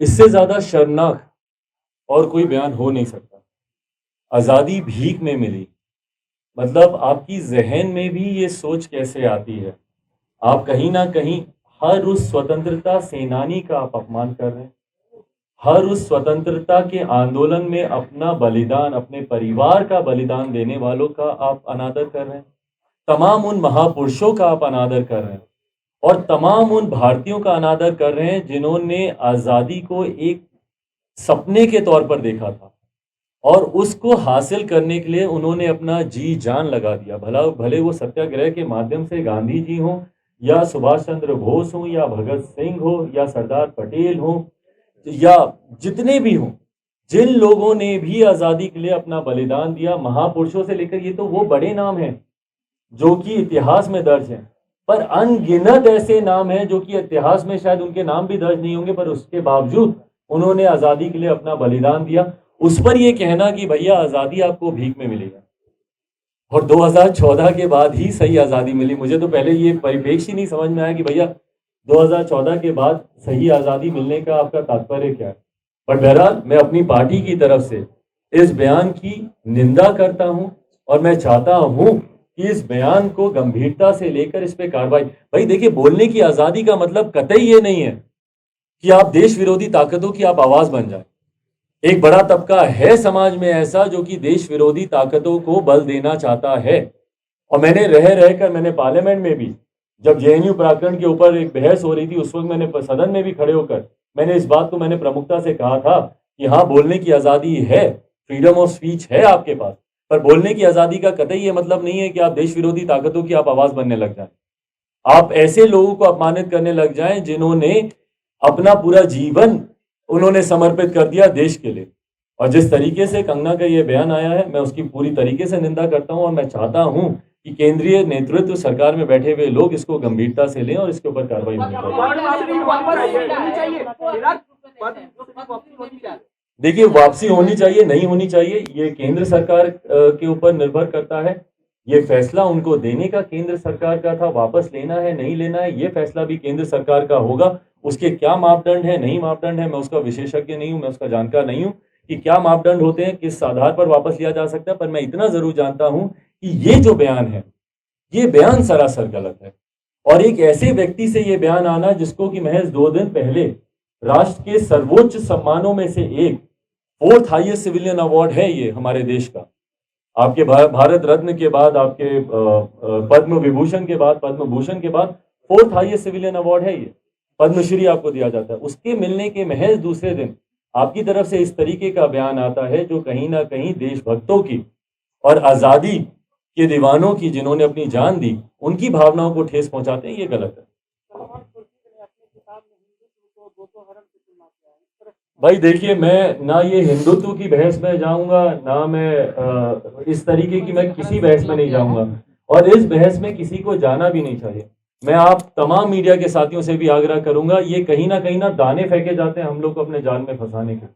इससे ज्यादा शर्मनाक और कोई बयान हो नहीं सकता। आजादी भीख में मिली, मतलब आपकी जहन में भी ये सोच कैसे आती है? आप कहीं ना कहीं हर उस स्वतंत्रता सेनानी का आप अपमान कर रहे हैं, हर उस स्वतंत्रता के आंदोलन में अपना बलिदान, अपने परिवार का बलिदान देने वालों का आप अनादर कर रहे हैं, तमाम उन महापुरुषों का आप अनादर कर रहे हैं और तमाम उन भारतीयों का अनादर कर रहे हैं जिन्होंने आजादी को एक सपने के तौर पर देखा था और उसको हासिल करने के लिए उन्होंने अपना जी जान लगा दिया। भला भले वो सत्याग्रह के माध्यम से गांधी जी हों या सुभाष चंद्र बोस हों या भगत सिंह हो या सरदार पटेल हो या जितने भी हों, जिन लोगों ने भी आजादी के लिए अपना बलिदान दिया, महापुरुषों से लेकर ये तो वो बड़े नाम हैं जो कि इतिहास में दर्ज हैं, पर अनगिनत ऐसे नाम हैं जो कि इतिहास में शायद उनके नाम भी दर्ज नहीं होंगे, पर उसके बावजूद उन्होंने आजादी के लिए अपना बलिदान दिया। उस पर यह कहना कि भैया आजादी आपको भीख में मिलेगा और 2014 के बाद ही सही आजादी मिली, मुझे तो पहले ये परिप्रेक्ष्य ही नहीं समझ में आया कि भैया 2014 के बाद सही आजादी मिलने का आपका तात्पर्य क्या है। पर बहरहाल मैं अपनी पार्टी की तरफ से इस बयान की निंदा करता हूं और मैं चाहता हूं कि इस बयान को गंभीरता से लेकर इस पे कार्रवाई। भाई देखिए, बोलने की आजादी का मतलब कतई ये नहीं है कि आप देश विरोधी ताकतों की आप आवाज बन जाए। एक बड़ा तबका है समाज में ऐसा जो कि देश विरोधी ताकतों को बल देना चाहता है और मैंने मैंने पार्लियामेंट में भी जब जेएनयू प्रकरण के ऊपर एक बहस हो रही थी, उस वक्त मैंने सदन में भी खड़े होकर मैंने इस बात को मैंने प्रमुखता से कहा था कि हाँ, बोलने की आजादी है, फ्रीडम ऑफ स्पीच है आपके पास, पर बोलने की आजादी का कतई ये मतलब नहीं है कि आप देश विरोधी ताकतों की आप आवाज बनने लग जाए, आप ऐसे लोगों को अपमानित करने लग जाए जिन्होंने अपना पूरा जीवन उन्होंने समर्पित कर दिया देश के लिए। और जिस तरीके से कंगना का ये बयान आया है, मैं उसकी पूरी तरीके से निंदा करता हूं और मैं चाहता हूं कि केंद्रीय नेतृत्व सरकार में बैठे हुए लोग इसको गंभीरता से लें और इसके ऊपर कार्रवाई होनी चाहिए। देखिए, वापसी होनी चाहिए नहीं होनी चाहिए ये केंद्र सरकार के ऊपर निर्भर करता है। ये फैसला उनको देने का केंद्र सरकार का था, वापस लेना है नहीं लेना है ये फैसला भी केंद्र सरकार का होगा। उसके क्या मापदंड है नहीं मापदंड है, मैं उसका विशेषज्ञ नहीं हूं, मैं उसका जानकार नहीं हूं कि क्या मापदंड होते हैं, किस आधार पर वापस लिया जा सकता है, पर मैं इतना जरूर जानता हूं कि ये जो बयान है ये बयान सरासर गलत है। और एक ऐसे व्यक्ति से ये बयान आना जिसको कि महज 2 दिन पहले राष्ट्र के सर्वोच्च सम्मानों में से एक 4th हाईएस्ट सिविलियन अवार्ड है ये हमारे देश का, आपके भारत रत्न के बाद, आपके पद्म विभूषण के बाद, पद्म भूषण के बाद 4th हाईएस्ट सिविलियन अवार्ड है ये, पद्मश्री आपको दिया जाता है। उसके मिलने के महज दूसरे दिन आपकी तरफ से इस तरीके का बयान आता है जो कहीं ना कहीं देशभक्तों की और आजादी के दीवानों की, जिन्होंने अपनी जान दी, उनकी भावनाओं को ठेस पहुंचाते हैं, ये गलत है। भाई देखिए, मैं ना ये हिंदुत्व की बहस में जाऊंगा, ना मैं इस तरीके की मैं किसी बहस में नहीं जाऊंगा और इस बहस में किसी को जाना भी नहीं चाहिए। मैं आप तमाम मीडिया के साथियों से भी आग्रह करूंगा, ये कहीं ना दाने फेंके जाते हैं हम लोग को अपने जाल में फंसाने के।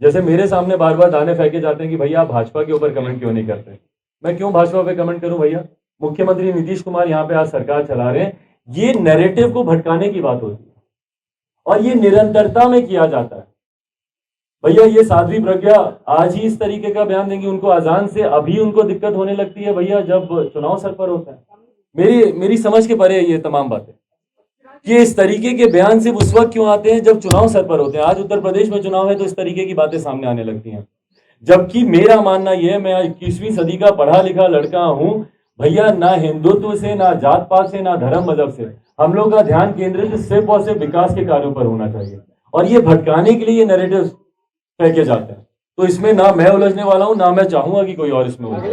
जैसे मेरे सामने बार बार दाने फेंके जाते हैं कि भैया आप भाजपा के ऊपर कमेंट क्यों नहीं करते। मैं क्यों भाजपा पे कमेंट करूं भैया? मुख्यमंत्री नीतीश कुमार यहाँ पे आज सरकार चला रहे हैं, ये नैरेटिव को भटकाने की बात होती है और ये निरंतरता में किया जाता है। भैया ये साध्वी प्रज्ञा आज ही इस तरीके का बयान देंगे, उनको अजान से अभी उनको दिक्कत होने लगती है भैया जब चुनाव सर पर होता है। मेरी समझ के परे है ये तमाम बातें कि इस तरीके के बयान सिर्फ उस वक्त क्यों आते हैं जब चुनाव सर पर होते हैं। आज उत्तर प्रदेश में चुनाव है तो इस तरीके की बातें सामने आने लगती हैं, जबकि मेरा मानना यह है, मैं 21वीं सदी का पढ़ा लिखा लड़का हूं भैया, ना हिंदुत्व से, ना जात पात से, ना धर्म मजहब से, हम लोग का ध्यान केंद्रित सिर्फ और सिर्फ विकास के कार्यों पर होना चाहिए और ये भटकाने के लिए ये नैरेटिव फेंके जाते हैं। तो इसमें ना मैं उलझने वाला हूं, ना मैं चाहूंगा कि कोई और इसमें उलझे।